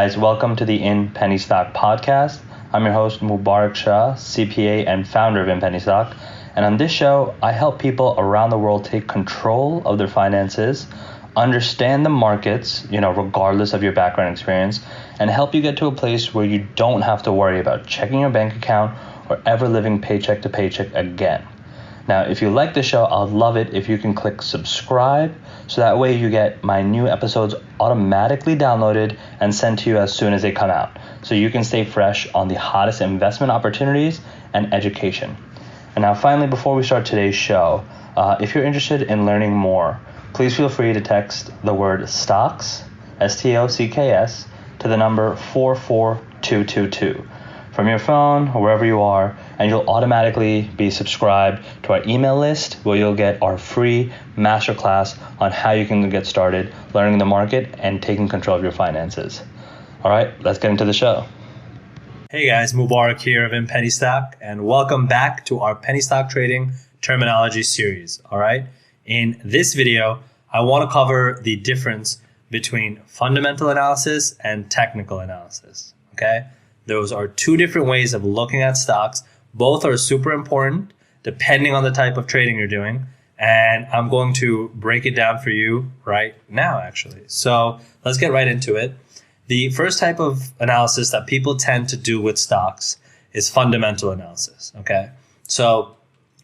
guys, welcome to the In Penny Stock podcast. I'm your host Mubarak Shah, CPA and founder of In Penny Stock. And on this show, I help people around the world take control of their finances, understand the markets, regardless of your background experience, and help you get to a place where you don't have to worry about checking your bank account or ever living paycheck to paycheck again. Now, if you like the show, I'd love it if you can click subscribe so that way you get my new episodes automatically downloaded and sent to you as soon as they come out, so you can stay fresh on the hottest investment opportunities and education. And now finally, before we start today's show, if you're interested in learning more, please feel free to text the word stocks, STOCKS, to the number 44222 from your phone or wherever you are, and you'll automatically be subscribed to our email list where you'll get our free masterclass on how you can get started learning the market and taking control of your finances. All right, let's get into the show. Hey guys, Mubarak here of In Penny Stock, and welcome back to our penny stock trading terminology series. All right, in this video, I want to cover the difference between fundamental analysis and technical analysis. Okay, those are two different ways of looking at stocks. Both are super important depending on the type of trading you're doing. And I'm going to break it down for you right now, actually. So let's get right into it. The first type of analysis that people tend to do with stocks is fundamental analysis. Okay. So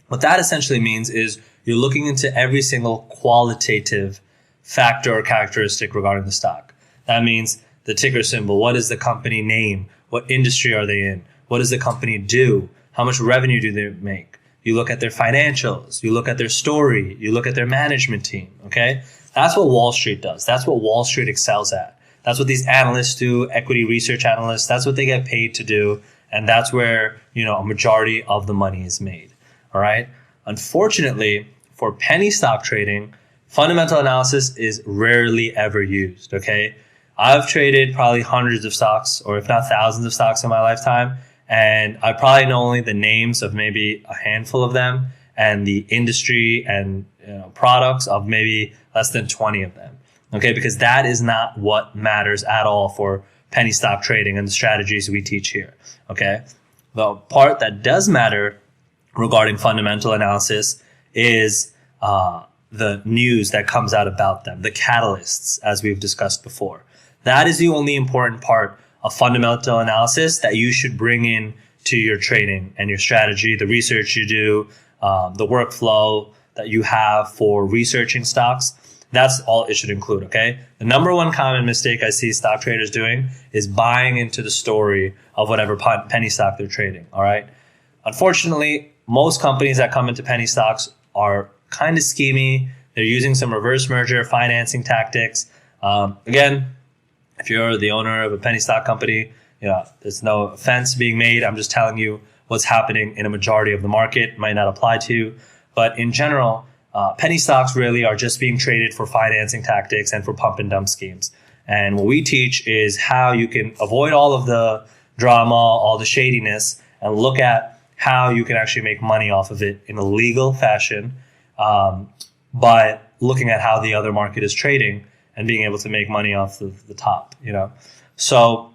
what that essentially means is you're looking into every single qualitative factor or characteristic regarding the stock. That means the ticker symbol. What is the company name? What industry are they in? What does the company do? How much revenue do they make? You look at their financials. You look at their story. You look at their management team. Okay? That's what Wall Street does. That's what Wall Street excels at. That's what these analysts do, equity research analysts. That's what they get paid to do. And that's where, a majority of the money is made. All right? Unfortunately, for penny stock trading, fundamental analysis is rarely ever used. Okay? I've traded probably hundreds of stocks, or if not thousands of stocks in my lifetime, and I probably know only the names of maybe a handful of them and the industry and products of maybe less than 20 of them. Okay, because that is not what matters at all for penny stock trading and the strategies we teach here. Okay, the part that does matter regarding fundamental analysis is the news that comes out about them, the catalysts, as we've discussed before. That is the only important part of fundamental analysis that you should bring in to your trading and your strategy, the research you do, the workflow that you have for researching stocks. That's all it should include, okay? The number one common mistake I see stock traders doing is buying into the story of whatever penny stock they're trading, all right? Unfortunately, most companies that come into penny stocks are kind of schemy. They're using some reverse merger financing tactics. Again, if you're the owner of a penny stock company, there's no offense being made. I'm just telling you what's happening in a majority of the market. It might not apply to you. But in general, penny stocks really are just being traded for financing tactics and for pump and dump schemes. And what we teach is how you can avoid all of the drama, all the shadiness, and look at how you can actually make money off of it in a legal fashion by looking at how the other market is trading and being able to make money off the top, So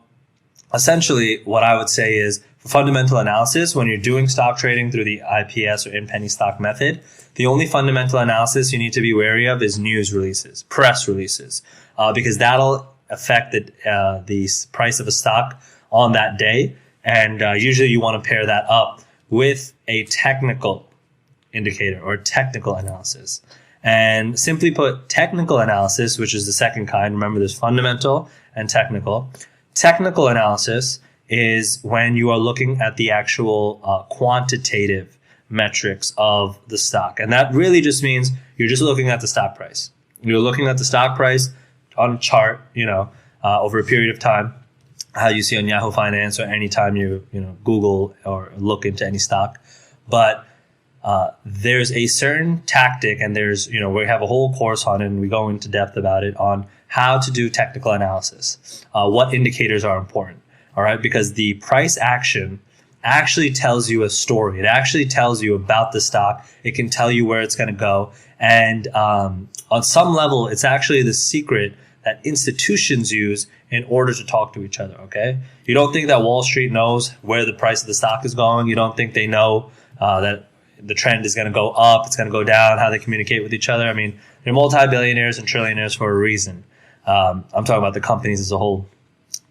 essentially what I would say is for fundamental analysis, when you're doing stock trading through the IPS or in penny stock method, the only fundamental analysis you need to be wary of is news releases, press releases, because that'll affect the price of a stock on that day. And usually you want to pair that up with a technical indicator or technical analysis. And simply put, technical analysis, which is the second kind, remember there's fundamental and technical. Technical analysis is when you are looking at the actual quantitative metrics of the stock. And that really just means you're just looking at the stock price. You're looking at the stock price on a chart, over a period of time, how you see on Yahoo Finance or anytime you Google or look into any stock. But there's a certain tactic, and there's, we have a whole course on it and we go into depth about it on how to do technical analysis, what indicators are important, all right? Because the price action actually tells you a story. It actually tells you about the stock. It can tell you where it's going to go. And on some level, it's actually the secret that institutions use in order to talk to each other, okay? You don't think that Wall Street knows where the price of the stock is going. You don't think they know that the trend is going to go up, it's going to go down, how they communicate with each other. I mean, they're multi-billionaires and trillionaires for a reason. I'm talking about the companies as a whole.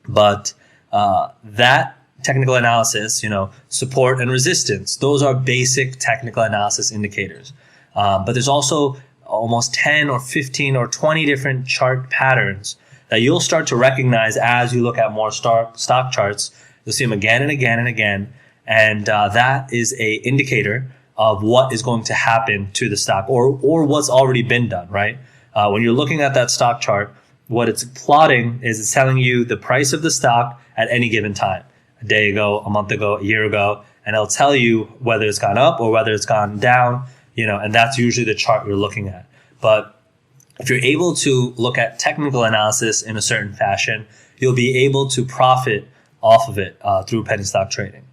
But that technical analysis, support and resistance, those are basic technical analysis indicators. But there's also almost 10 or 15 or 20 different chart patterns that you'll start to recognize as you look at more stock charts. You'll see them again and again and again. And that is a indicator of what is going to happen to the stock or what's already been done, right? When you're looking at that stock chart, what it's plotting is it's telling you the price of the stock at any given time, a day ago, a month ago, a year ago, and it'll tell you whether it's gone up or whether it's gone down, and that's usually the chart you're looking at. But if you're able to look at technical analysis in a certain fashion, you'll be able to profit off of it through penny stock trading.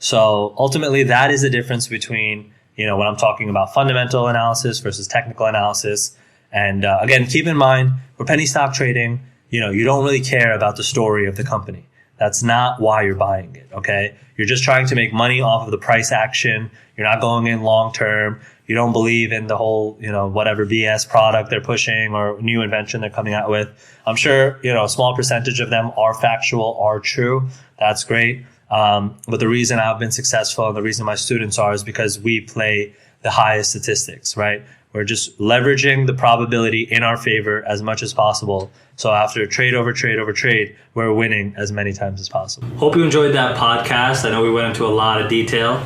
So ultimately, that is the difference between, when I'm talking about fundamental analysis versus technical analysis. And again, keep in mind, for penny stock trading, you don't really care about the story of the company. That's not why you're buying it, okay? You're just trying to make money off of the price action. You're not going in long term. You don't believe in the whole, whatever BS product they're pushing or new invention they're coming out with. I'm sure, a small percentage of them are factual, are true. That's great. But the reason I've been successful and the reason my students are is because we play the highest statistics, right? We're just leveraging the probability in our favor as much as possible. So after trade over trade over trade, we're winning as many times as possible. Hope you enjoyed that podcast. I know we went into a lot of detail,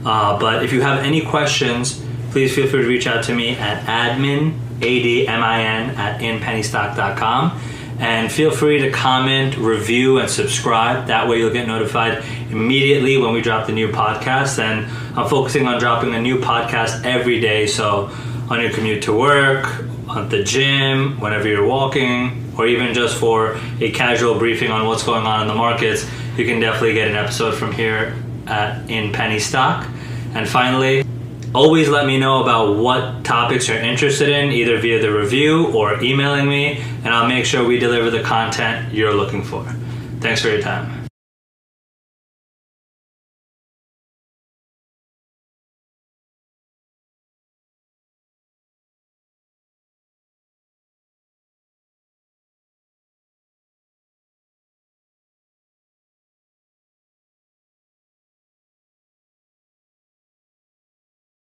but if you have any questions, please feel free to reach out to me at admin, ADMIN, at inpennystock.com. And feel free to comment, review, and subscribe. That way you'll get notified immediately when we drop the new podcast. And I'm focusing on dropping a new podcast every day. So on your commute to work, at the gym, whenever you're walking, or even just for a casual briefing on what's going on in the markets, you can definitely get an episode from here in Penny Stock. And finally, always let me know about what topics you're interested in, either via the review or emailing me, and I'll make sure we deliver the content you're looking for. Thanks for your time.